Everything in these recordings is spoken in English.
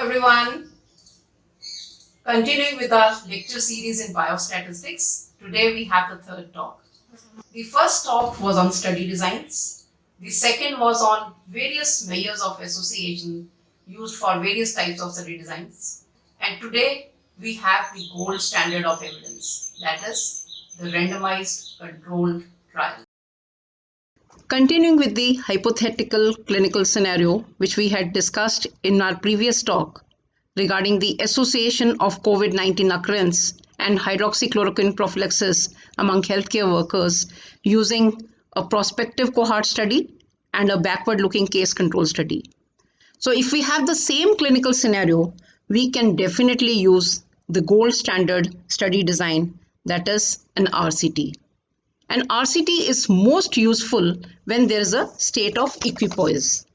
everyone. Continuing with our lecture series in biostatistics, today we have the third talk. The first talk was on study designs. The second was on various measures of association used for various types of study designs. And today we have the gold standard of evidence, that is, the randomized controlled trial. Continuing with the hypothetical clinical scenario, which we had discussed in our previous talk regarding the association of COVID-19 occurrence and hydroxychloroquine prophylaxis among healthcare workers using a prospective cohort study and a backward-looking case control study. So if we have the same clinical scenario, we can definitely use the gold standard study design, that is an RCT. An RCT is most useful when there is a state of equipoise.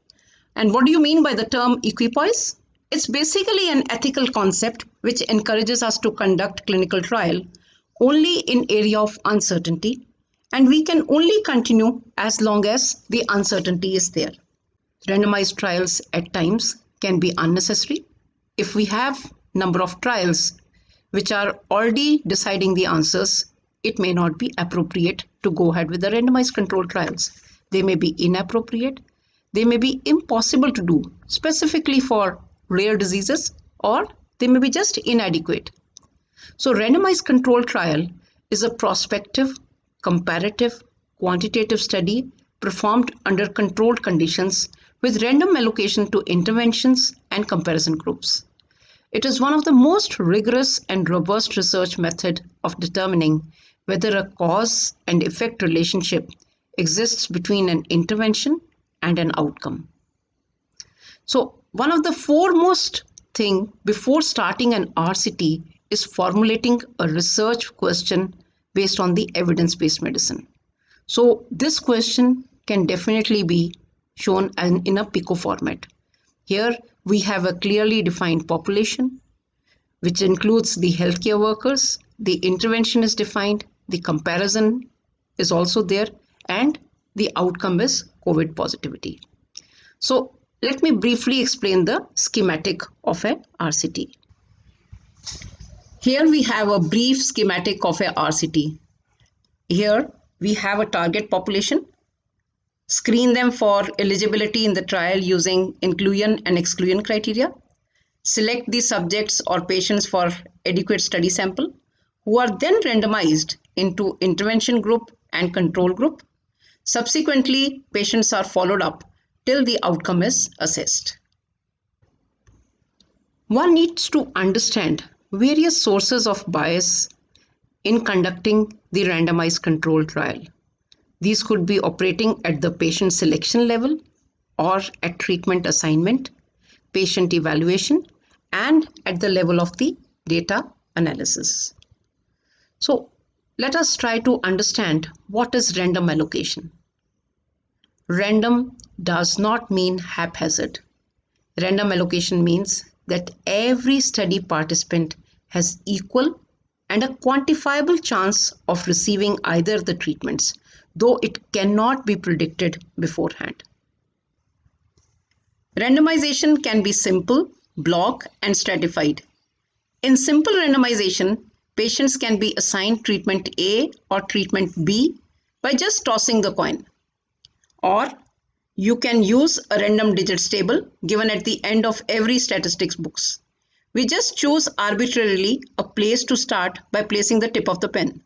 And what do you mean by the term equipoise? It's basically an ethical concept which encourages us to conduct clinical trial only in area of uncertainty, and we can only continue as long as the uncertainty is there. Randomized trials at times can be unnecessary. If we have number of trials which are already deciding the answers, it may not be appropriate to go ahead with the randomized control trials. They may be inappropriate, they may be impossible to do, specifically for rare diseases, or they may be just inadequate. So randomized control trial is a prospective, comparative, quantitative study performed under controlled conditions with random allocation to interventions and comparison groups. It is one of the most rigorous and robust research method of determining whether a cause and effect relationship exists between an intervention and an outcome. So one of the foremost thing before starting an RCT is formulating a research question based on the evidence-based medicine. So this question can definitely be shown in a PICO format. Here we have a clearly defined population, which includes the healthcare workers, the intervention is defined, the comparison is also there, and the outcome is COVID positivity. So let me briefly explain the schematic of a RCT. Here we have a brief schematic of a RCT. Here we have a target population, screen them for eligibility in the trial using inclusion and exclusion criteria, select the subjects or patients for adequate study sample, who are then randomized into intervention group and control group. Subsequently, patients are followed up till the outcome is assessed. One needs to understand various sources of bias in conducting the randomized control trial. These could be operating at the patient selection level or at treatment assignment, patient evaluation, and at the level of the data analysis. So let us try to understand what is random allocation. Random does not mean haphazard. Random allocation means that every study participant has equal and a quantifiable chance of receiving either the treatments, though it cannot be predicted beforehand. Randomization can be simple, block, and stratified. In simple randomization, patients can be assigned treatment A or treatment B by just tossing the coin. Or you can use a random digits table given at the end of every statistics books. We just choose arbitrarily a place to start by placing the tip of the pen.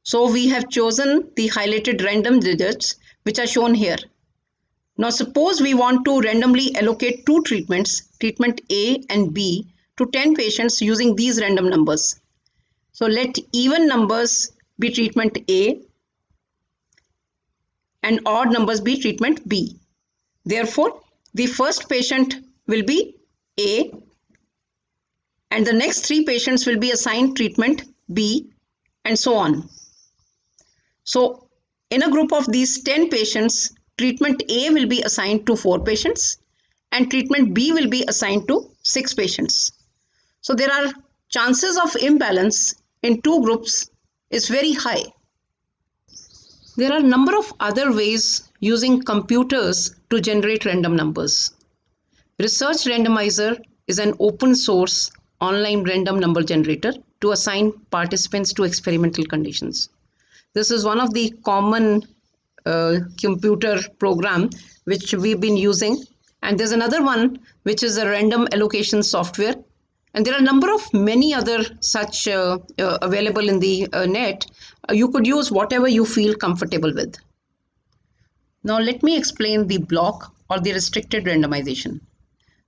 So we have chosen the highlighted random digits which are shown here. Now suppose we want to randomly allocate two treatments, treatment A and B, to 10 patients using these random numbers. So let even numbers be treatment A and odd numbers be treatment B. Therefore, the first patient will be A and the next three patients will be assigned treatment B, and so on. So in a group of these 10 patients, treatment A will be assigned to 4 patients and treatment B will be assigned to 6 patients. So there are chances of imbalance in two groups is very high. There are a number of other ways using computers to generate random numbers. Research Randomizer is an open source online random number generator to assign participants to experimental conditions. This is one of the common computer program which we've been using. And there's another one which is a random allocation software. And there are a number of many other such available in the net. You could use whatever you feel comfortable with. Now let me explain the block or the restricted randomization.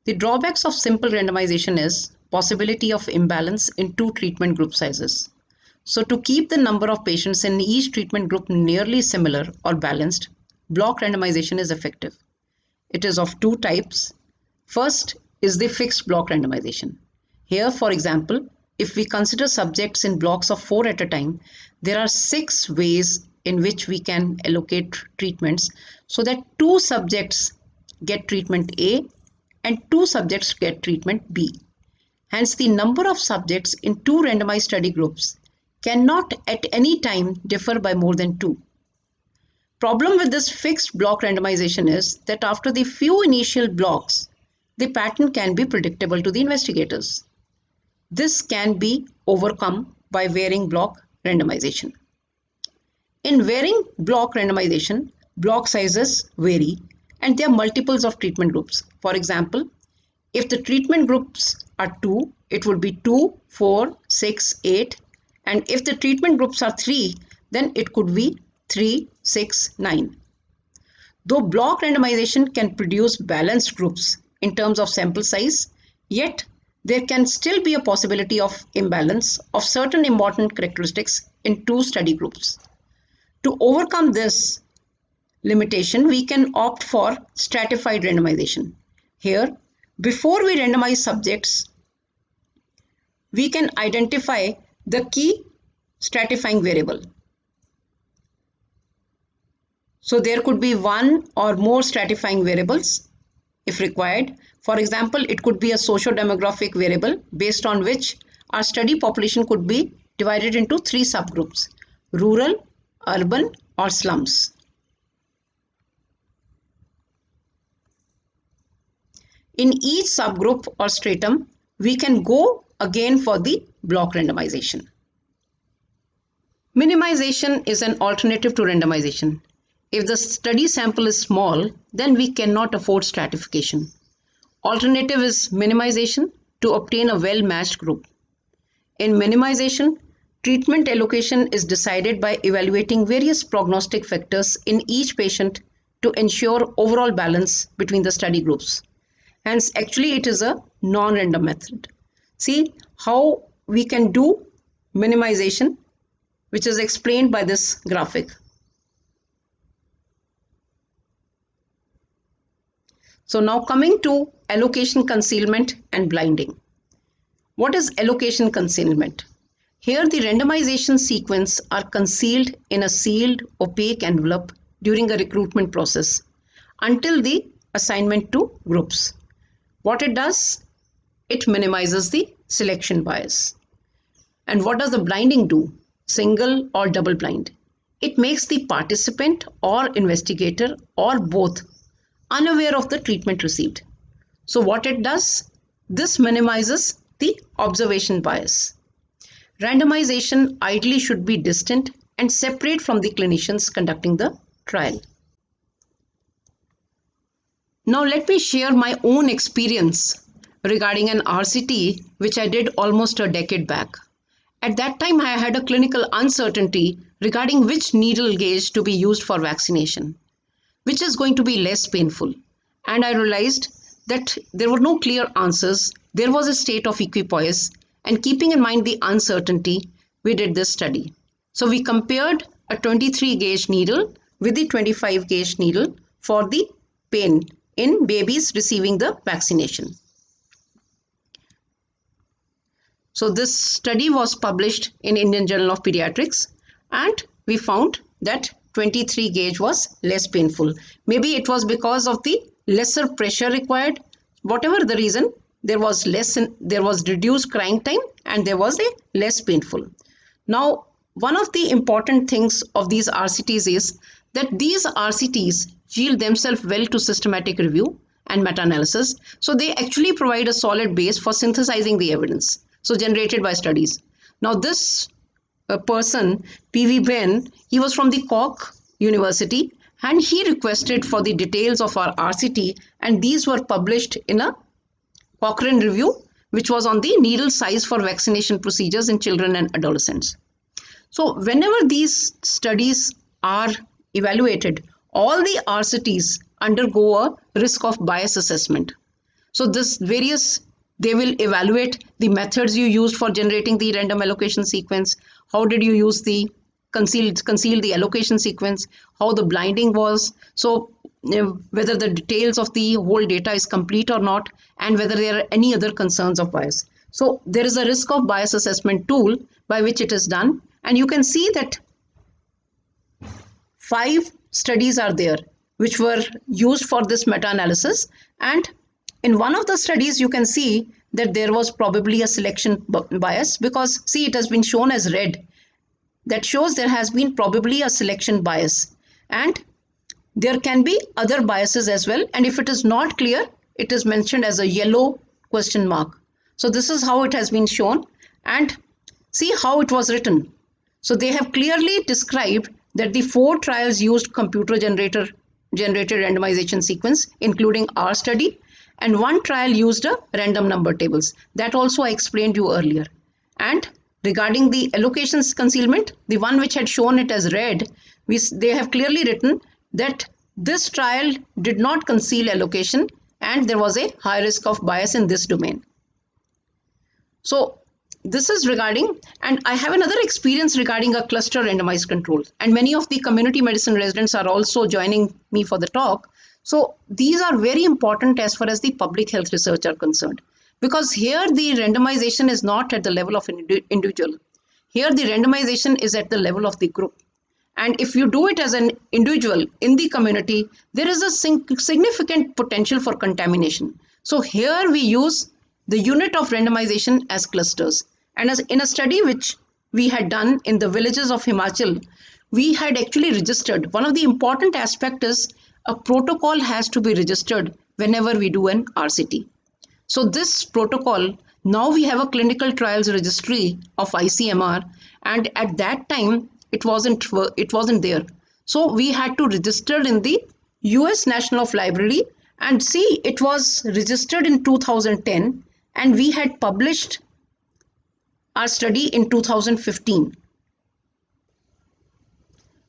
The drawbacks of simple randomization is possibility of imbalance in two treatment group sizes. So to keep the number of patients in each treatment group nearly similar or balanced, block randomization is effective. It is of two types. First is the fixed block randomization. Here, for example, if we consider subjects in blocks of 4 at a time, there are 6 ways in which we can allocate treatments so that 2 subjects get treatment A and 2 subjects get treatment B. Hence, the number of subjects in 2 randomized study groups cannot at any time differ by more than 2. Problem with this fixed block randomization is that after the few initial blocks, the pattern can be predictable to the investigators. This can be overcome by varying block randomization. In varying block randomization, block sizes vary and there are multiples of treatment groups. For example, if the treatment groups are 2, it would be 2, 4, 6, 8. And if the treatment groups are 3, then it could be 3, 6, 9. Though block randomization can produce balanced groups in terms of sample size, yet there can still be a possibility of imbalance of certain important characteristics in 2 study groups. To overcome this limitation, we can opt for stratified randomization. Here, before we randomize subjects, we can identify the key stratifying variable. So there could be one or more stratifying variables if required. For example, it could be a socio-demographic variable based on which our study population could be divided into 3 subgroups: rural, urban, or slums. In each subgroup or stratum, we can go again for the block randomization. Minimization is an alternative to randomization. If the study sample is small, then we cannot afford stratification. Alternative is minimization to obtain a well-matched group. In minimization, treatment allocation is decided by evaluating various prognostic factors in each patient to ensure overall balance between the study groups. Hence, actually it is a non-random method. See how we can do minimization, which is explained by this graphic. So now coming to allocation concealment and blinding. What is allocation concealment? Here the randomization sequence are concealed in a sealed opaque envelope during a recruitment process until the assignment to groups. What it does? It minimizes the selection bias. And what does the blinding do? Single or double blind. It makes the participant or investigator or both unaware of the treatment received. So what it does? This minimizes the observation bias. Randomization ideally should be distant and separate from the clinicians conducting the trial. Now let me share my own experience regarding an RCT which I did almost a decade back. At that time, I had a clinical uncertainty regarding which needle gauge to be used for vaccination, which is going to be less painful. And I realized that there were no clear answers. There was a state of equipoise, and keeping in mind the uncertainty, we did this study. So we compared a 23 gauge needle with the 25 gauge needle for the pain in babies receiving the vaccination. So this study was published in Indian Journal of Pediatrics, and we found that 23 gauge was less painful. Maybe it was because of the lesser pressure required. Whatever the reason, there was reduced crying time and there was a less painful. Now, one of the important things of these RCTs is that these RCTs yield themselves well to systematic review, and meta-analysis. So they actually provide a solid base for synthesizing the evidence, so generated by studies. Now this person, P.V. Ben, he was from the Cork University, and he requested for the details of our RCT, and these were published in a Cochrane review, which was on the needle size for vaccination procedures in children and adolescents. So whenever these studies are evaluated, all the RCTs undergo a risk of bias assessment. So they will evaluate the methods you used for generating the random allocation sequence. How did you use the conceal the allocation sequence? How the blinding was? So whether the details of the whole data is complete or not, and whether there are any other concerns of bias. So there is a risk of bias assessment tool by which it is done, and you can see that 5 studies are there which were used for this meta-analysis, and in one of the studies you can see that there was probably a selection bias, because see, it has been shown as red. That shows there has been probably a selection bias, and there can be other biases as well, and if it is not clear, it is mentioned as a yellow question mark. So this is how it has been shown, and see how it was written. So they have clearly described that the 4 trials used computer generated randomization sequence, including our study, and 1 trial used a random number tables. That also I explained you earlier. And regarding the allocations concealment, the one which had shown it as red, they have clearly written that this trial did not conceal allocation, and there was a high risk of bias in this domain. So this is regarding, and I have another experience regarding a cluster randomized control, and many of the community medicine residents are also joining me for the talk. So these are very important as far as the public health research are concerned, because here the randomization is not at the level of an individual. Here the randomization is at the level of the group. And if you do it as an individual in the community, there is a significant potential for contamination. So here we use the unit of randomization as clusters. And as in a study which we had done in the villages of Himachal, we had actually registered. One of the important aspects is a protocol has to be registered whenever we do an RCT. So this protocol, now we have a clinical trials registry of ICMR, and at that time it wasn't there. So we had to register in the US National Library, and see, it was registered in 2010, and we had published our study in 2015.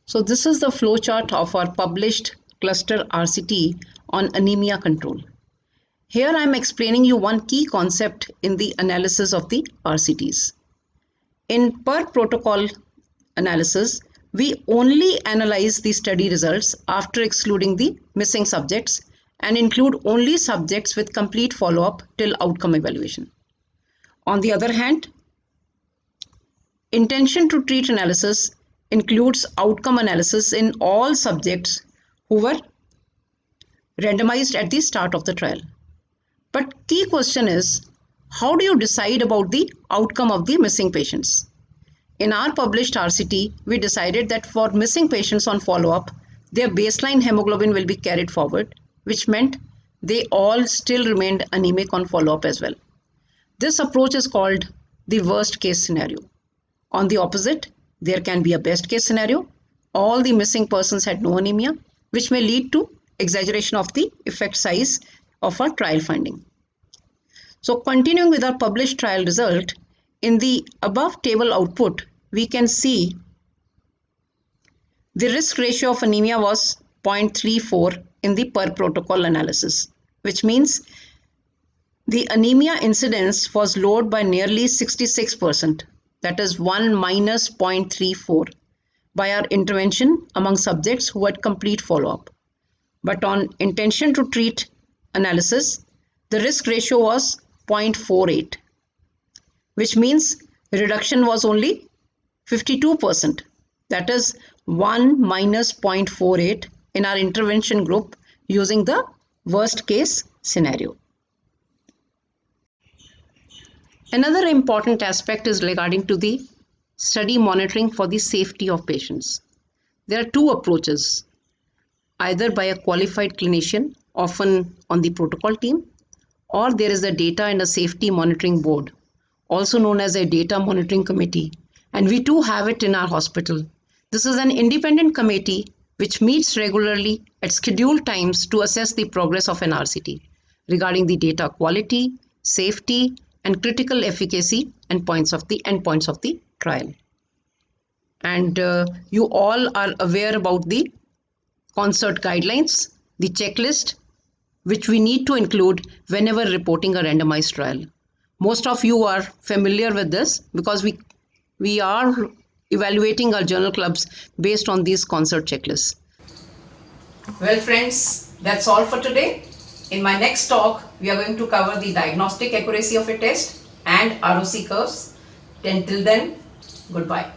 So this is the flowchart of our published cluster RCT on anemia control. Here I am explaining you one key concept in the analysis of the RCTs. In per protocol analysis, we only analyze the study results after excluding the missing subjects and include only subjects with complete follow-up till outcome evaluation. On the other hand, intention to treat analysis includes outcome analysis in all subjects who were randomized at the start of the trial. But key question is, how do you decide about the outcome of the missing patients? In our published RCT, we decided that for missing patients on follow-up, their baseline hemoglobin will be carried forward, which meant they all still remained anemic on follow-up as well. This approach is called the worst case scenario. On the opposite, there can be a best case scenario. All the missing persons had no anemia, which may lead to exaggeration of the effect size of our trial finding. So continuing with our published trial result, in the above table output, we can see the risk ratio of anemia was 0.34 in the per protocol analysis, which means the anemia incidence was lowered by nearly 66%, that is 1 minus 0.34, by our intervention among subjects who had complete follow-up. But on intention to treat analysis, the risk ratio was 0.48, which means reduction was only 52%, that is 1 minus 0.48 in our intervention group using the worst case scenario. Another important aspect is regarding to the study monitoring for the safety of patients. There are 2 approaches, either by a qualified clinician often on the protocol team, or there is a data and a safety monitoring board, also known as a data monitoring committee, and we too have it in our hospital. This is an independent committee which meets regularly at scheduled times to assess the progress of an RCT regarding the data quality, safety, and critical efficacy and endpoints of the trial. And you all are aware about the concert guidelines, the checklist, which we need to include whenever reporting a randomized trial. Most of you are familiar with this because we are evaluating our journal clubs based on these concert checklists. Well, friends, that's all for today. In my next talk, we are going to cover the diagnostic accuracy of a test and ROC curves. Until then, goodbye.